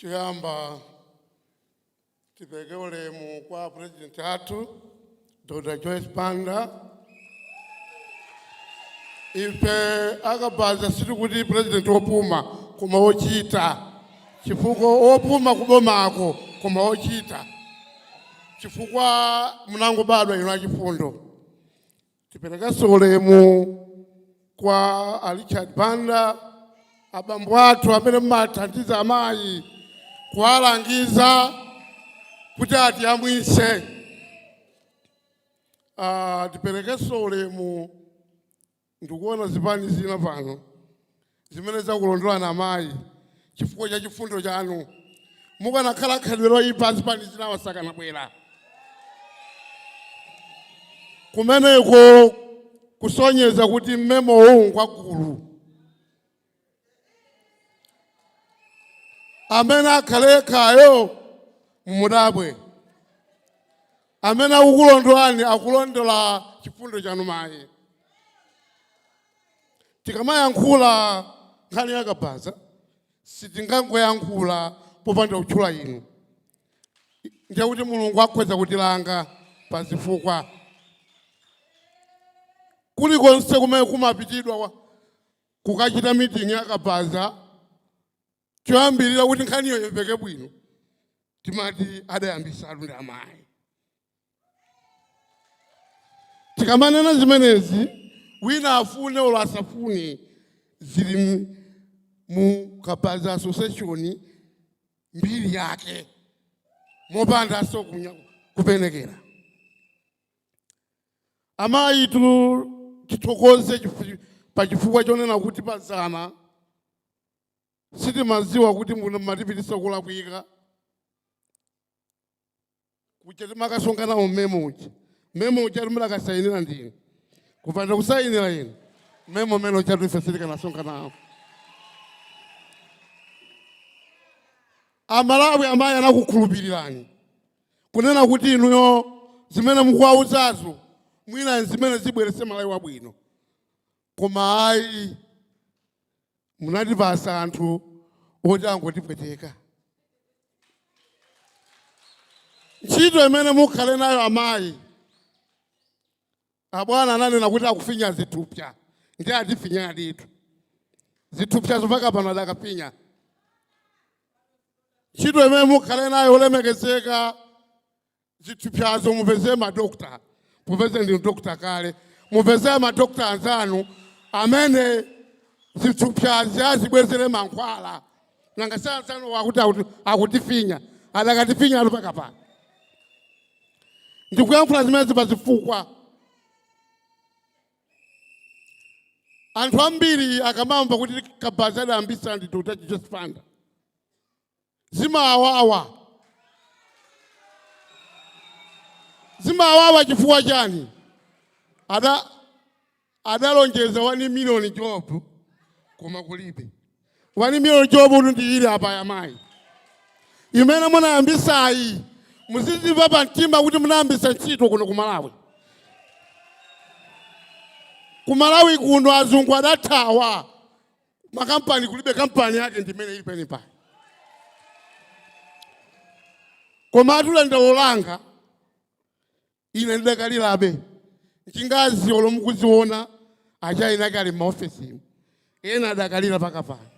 Choyamba tipeke ulemu kwa President atu Dr. Joyce Banda. Ife akabaza siri kuti President opuma kuma ochita chifukwa opuma kubomako kuma ochita chifukwa munango badwa ino achifundo. Tipeleka ulemu kwa Richard Banda abambo athu amene mmathandiza amayi kuwalangiza kuti atiyamwise. Tipeleke ulemu ndikuona zipani zina pano zimene zakulondola na amayi chifukwa cha chifundo chanu. Mukanakhala khalidwe loyipa zipani zina wasakana bwera kumeneko kusonyeza kuti mmemo uwu kwakulu. Amene akhalekayo mumudabwe, amene akukulondolani akulondola chifundo chanu mayi. Tikamayankhula nkhani yakabaza sitingangoyankhula popanda kutchula inu. Ndiye kuti Mulungu akweza kutilanga pazifukwa kulikonse kumene kumapitidwa kukachita meeting yakabaza choyambirira kuti nkhaniyo imveke bwino timati adayambisa alundi amayi. Tikamanena zimenezi wina afune olo asafune zili mu Kabaza Association mbiri yake mopanda so kupenekera. Amayi tithokoze pachifukwa chonena kuti pazana sitimaziwa kuti matipitisa kulakwika kuchete makasongana mmemoji mmemoji atumira kasayinira ndini kupanda kusayinira inu mmemo melo chatu ife sitikanasonkana. Amalawi amayi anakukhulupirirani kunena kuti inuyo zimene mukuwauzazo mwina zimene zibweretse Malawi wabwino, koma ayi munatipasa anthu oti angotipweteka. Ntchito imene mukhale nayo amayi, abwana ananena kuti akufinya zithupsa, ndi atifinya aditu zithupsa zopaka pano adakafinya. Ntchito imene mukhale nayo olemekezeka, zithupsazo mupeze madokta, mupeze ndi dokta kale, mupeze madokta anzanu amene zithupsazi azibwezere mankhwala nanga sanzanu wakuti akutifinya adakatifinya alupaka pano. Ndikuyankhula zimene zipazifukwa anthu ambiri akamamva kuti Kabaza adayambisa ndi Dr. Joyce Banda zimawawa chifukwa chani? Adalonjeza 1 million job koma kulibe 1 million job ndi ile apa ya mayi imene munayambisayi. Muziziva pa mtima kuti munayambisa ntchito kuno ku Malawi. Ku Malawi kuno azungu adathawa makampani, kulibe kampani yake ndimene ili peni pali. Koma atulanda olanga ine ndidakalirabe chingazi olomukuziona achayinake ali maofesi ena adakalira paka pano.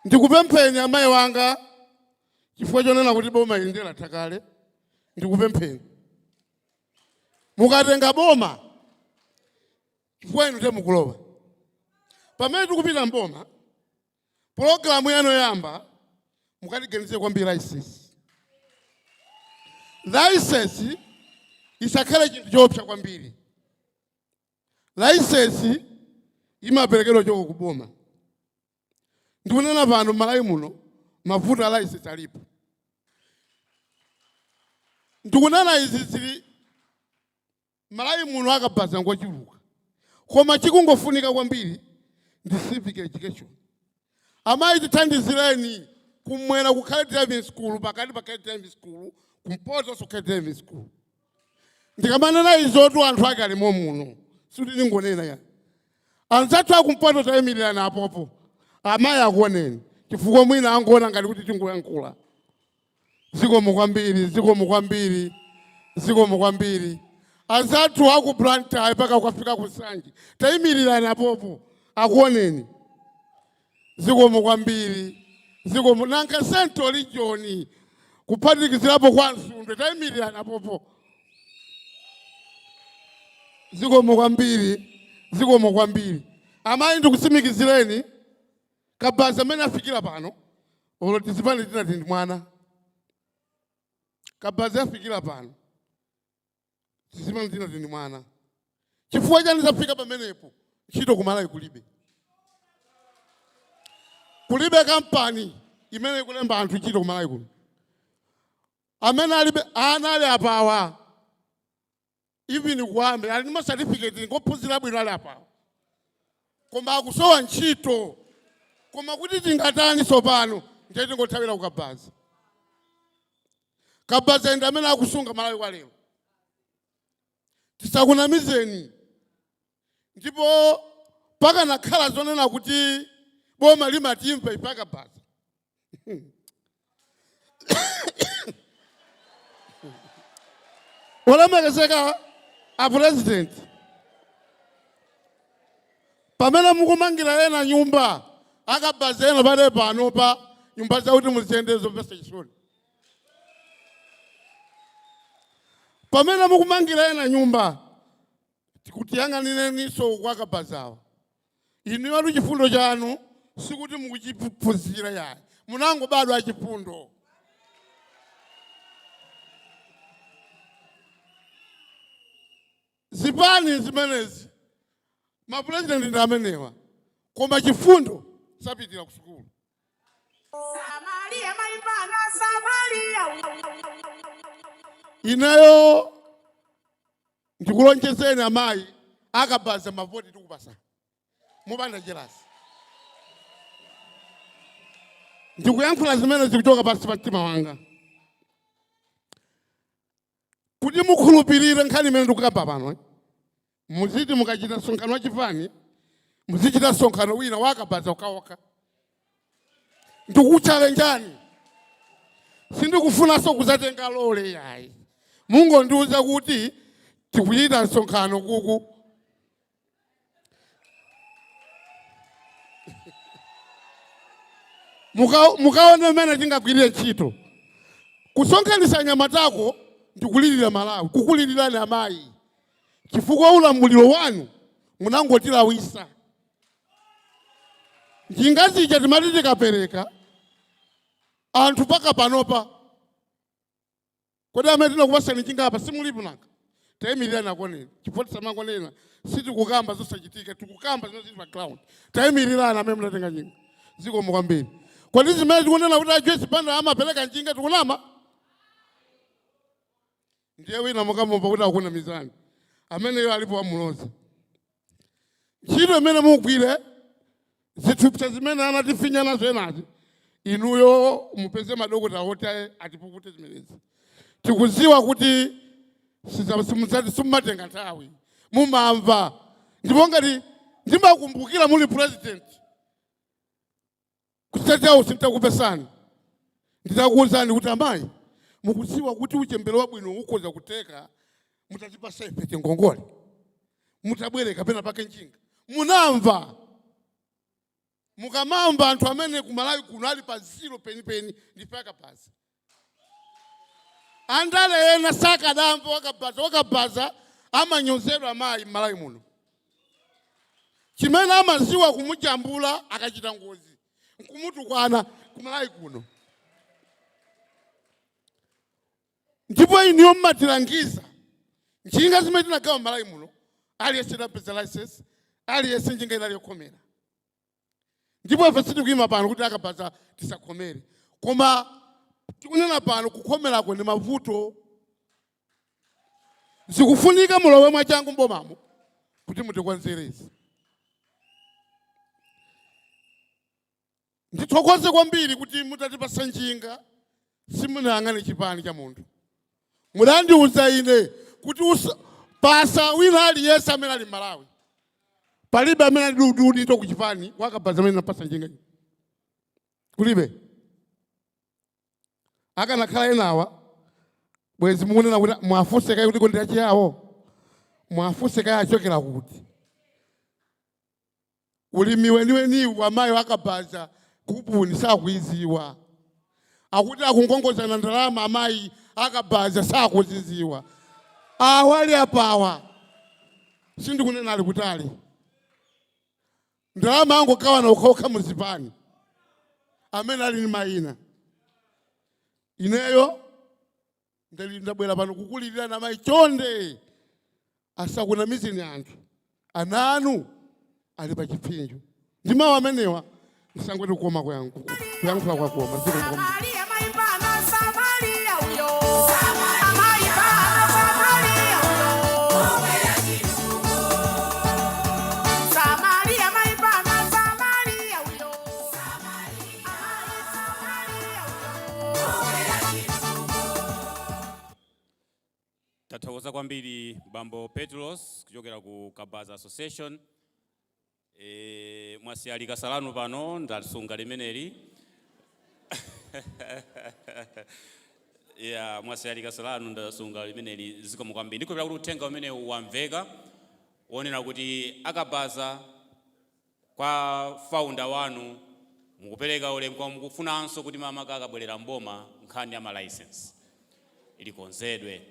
Ndikupempheni amayi wanga chifukwa chonena kuti boma ilindera takale, ndikupempheni mukatenga boma chifukwa inu temukulowa pamene tikupita mboma programu yano yamba mukatiganize kwambiri license isakhale chinthu choopsa kwambiri. License imaperekedwa choko kuboma. Ndikunena pano Malawi muno mavuto a license alipo. Ndikunena izi zili Malawi muno Akabaza ngochuluka, koma chikungofunika kwambiri ndi civic education. Amayi tithandizireni kumwera kukhale driving school, pakati pakhale driving school, kumpoto sokhale driving school. Ndikamanena izotu anthu ake alimo muno suti ningonena ya anzathu akumpoto tayimirira napopo amayi akuoneni chifukwa mwina angoona ngati kuti tingoyankhula. Zikomo kwambiri. Azathu aku Blantyre paka ukafika ku Nsanje. Tayimirirani apopo akuoneni. Zikomo kwambiri. Nanka Central Region kuphatikizirapo kwa Nsundwe tayimirirani apopo. Zikomo kwambiri. Amayi ndikusimikizireni Kabaza amene afikira pano olo tizipane tinati ndi mwana. Kabaza afikira pano tizipane tinati ndi mwana. Chifukwa chani zafika pamenepo ntchito kumalawi kulibe. Kulibe kampani imene ikulemba anthu ntchito kumalawi kuno. Amene alibe anali apawa. Even kuambe ali ndi certificate ngophunzira bwino ali apawa. Koma akusowa ntchito. Koma kuti tingatani sopano ndiye tingothawira ku Kabaza. Kabaza ndi amene akusunga malawi kwa lero. Tisakunamizeni. Ndipo paka nakhala zonena kuti boma limatimva ipa Kabaza. Olemekezeka a president. Pamene mukumangira ena nyumba Akabaza ena pale pano pa nyumba za kuti muziyendezo pesa chisoni. Pamene mukumangira ena nyumba tikutiyang'anireniso kwa Kabazawa. Inu watu chifundo chanu sikuti mukuchiphunzira yayi. Munango bado achifundo. Zipani zimenezi mapresident ndi amenewa. Koma chifundo sapitira ku sukulu. Inayo ndikulonjezeni amayi Akabaza mavoti tikupasa. Mubanda jelasi. Ndikuyankhula zimene zikuchoka pansi pa mtima wanga. Kuti mukhulupirire nkhani imene ndikukamba pano. Muziti mukachita sonkhano wachifani. Muzichita sonkhano wina wa Akabaza ukaoka. Ndikuchalenjani. Sindikufunanso kuzatenga lole yayi. Mungondiuza kuti tikuchita sonkhano kuku. Mukaone mmene tingagwirire ntchito. Kusonkhanitsa nyamatako ndikulirira Malawi. Kukulilirani amayi. Chifukwa ulamuliro wanu munangotilawisa. Njinga zija timati tikapereka anthu paka panopa. Kodi amene tinakupasani njinga apa simulipo nanga. Tayimirirani akoneni. Chifukwa tisamangonena sitikukamba zosachitika tikukamba zimene zili pa ground. Tayimirirani amene munatenga njinga. Zikomo kwambiri. Kodi zimene tikunena kuti aJoyce Banda amapereka njinga tikunama? Ndiye wina mukamumva kuti akuna mizani. Ameneyo alipo wamuloza. Ntchito imene mugwire zithupsa zimene anatifinya nazo enazi. Inuyo mupeze madokota oti atipukute zimenezi. Tikuziwa kuti simumatenga nthawi. Mumamva. Ndipo ngati ndimakumbukira muli president. Kusati House nditakupesani. Nditakuwuzani kuti amayi mukuziwa kuti uchembere wabwino ukhoza kuteka mutatipasa ife ngongole. Mutabwere kapena pake njinga. Munamva. Mukamamba anthu amene kumalawi kuno ali pa zero penipeni ndipaka pasi. Andale ena saka dambo wakabaza amanyozedwa amayi Malawi muno. Chimene amaziwa kumujambula akachita ngozi. Nkumutukwana kumalawi kuno. Ndipo iniyo mmatilangiza. Njinga zimene tinagawa Malawi muno. Aliyense adapeza license. Aliyense njinga inali yokhomera. Ndipo ife sitikuyima pano kuti Akabaza tisakhomere. Koma tikunena pano kukhomerako ndi mavuto. Zikufunika mulowe mwachangu mbomamo kuti mutikwanzerezi. Ndithokoze kwambiri kuti mutatipasa njinga simunayang'ane chipani cha munthu. Mudandiuza ine kuti pasa wina aliyense amene ali Malawi. Palibe amene ali udito ku chipani Akabaza amene napasa njinga. kulibe akanakhala enawa bwezi mukunena kuti mwafunse kayi kuti kondera chiyawo mwafunse kayi achokera kuti ulimi weniweniwu amayi Akabaza kupuni sakuiziwa akuti akungongozana ndalama amayi Akabaza sakuziziwa awali apawa sindikunena ali kutali ndalama angogawana ukhaokha muzipani amene ali ni mayina ineyo ndabwera pano kukulirira na mayi chonde asakunamizeni anthu ana anu ali pa chipinjo ndi mawu amenewa ndisangweti kukoma kuyankhula kwakoma Tathokoza kwambiri Bambo Petros kuchokera ku Kabaza Association. Mwasiyalika salanu pano ndasunga limeneli. Yeah, mwasiyalika salanu ndasunga limeneli zikomo kwambiri. Ndikupira kuti uthenga umene wamveka wonena kuti Akabaza kwa founder wanu mukupereka ulemu mukufunanso kuti mama akabwerera mboma nkhani ya ma license ilikonzedwe.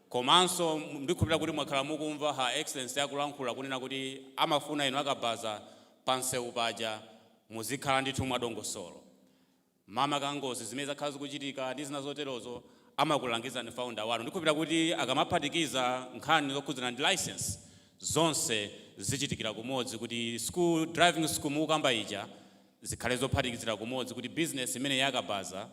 Komanso ndikupira kuti mwakhala mukumva Her Excellency yakulankhula kunena kuti amafuna inu Akabaza pansewu paja muzikhala ndithu mwadongosolo. Mama kangozi zimene zakhala zikuchitika ndi zina zoterozo amakulangiza ni founder wanu. Ndikupira kuti akamaphatikiza nkhani zokhudzana ndi license zonse zichitikira kumodzi kuti driving school mukamba ija zikhale zophatikizira kumodzi kuti business imene ya Akabaza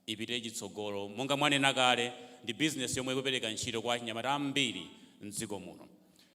ipite chitsogolo monga mwanena kale ndi business yomwe ikupereka ntchito kwa achinyamata ambiri m'dziko muno.